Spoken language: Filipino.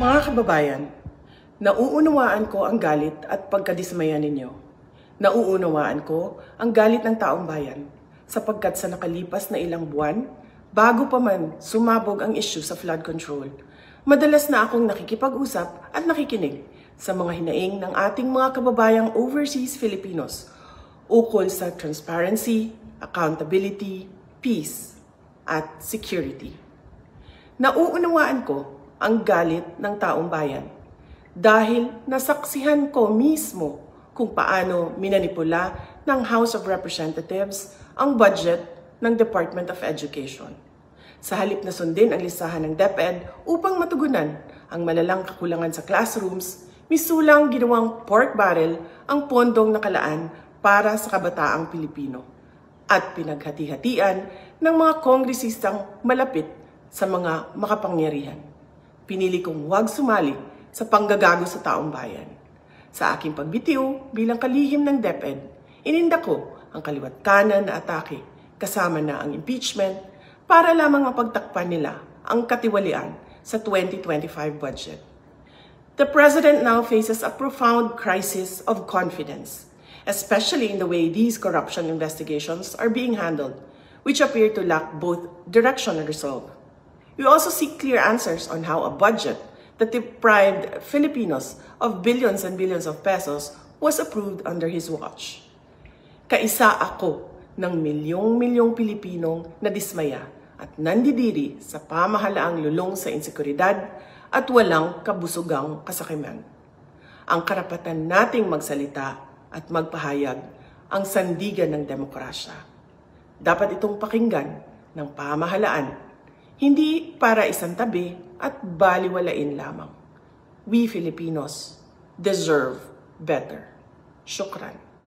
Mga kababayan, nauunawaan ko ang galit at pagkadismaya ninyo. Nauunawaan ko ang galit ng taong bayan sapagkat sa nakalipas na ilang buwan, bago pa man sumabog ang issue sa flood control, madalas na akong nakikipag-usap at nakikinig sa mga hinaing ng ating mga kababayang overseas Filipinos ukol sa transparency, accountability, peace, at security. Nauunawaan ko ang galit ng taong bayan dahil nasaksihan ko mismo kung paano minanipula ng House of Representatives ang budget ng Department of Education. Sa halip na sundin ang listahan ng DepEd upang matugunan ang malalang kakulangan sa classrooms, misulang ginawang pork barrel ang pondong nakalaan para sa kabataang Pilipino at pinaghati-hatian ng mga kongresistang malapit sa mga makapangyarihan. Pinili kong huwag sumali sa panggagago sa taong bayan. Sa aking pagbitiw bilang kalihim ng DepEd, ininda ko ang kaliwat kanan na atake kasama na ang impeachment para lamang mapagtakpan nila ang katiwalian sa 2025 budget. The President now faces a profound crisis of confidence, especially in the way these corruption investigations are being handled, which appear to lack both direction and resolve. We also seek clear answers on how a budget that deprived Filipinos of billions and billions of pesos was approved under his watch. Kaisa ako ng milyong-milyong Pilipinong nadismaya at nandidiri sa pamahalaang lulong sa insekuridad at walang kabusugang kasakiman. Ang karapatan nating magsalita at magpahayag ang sandigan ng demokrasya. Dapat itong pakinggan ng pamahalaan, hindi para isang tabi at baliwalain lamang. We Filipinos deserve better. Shukran.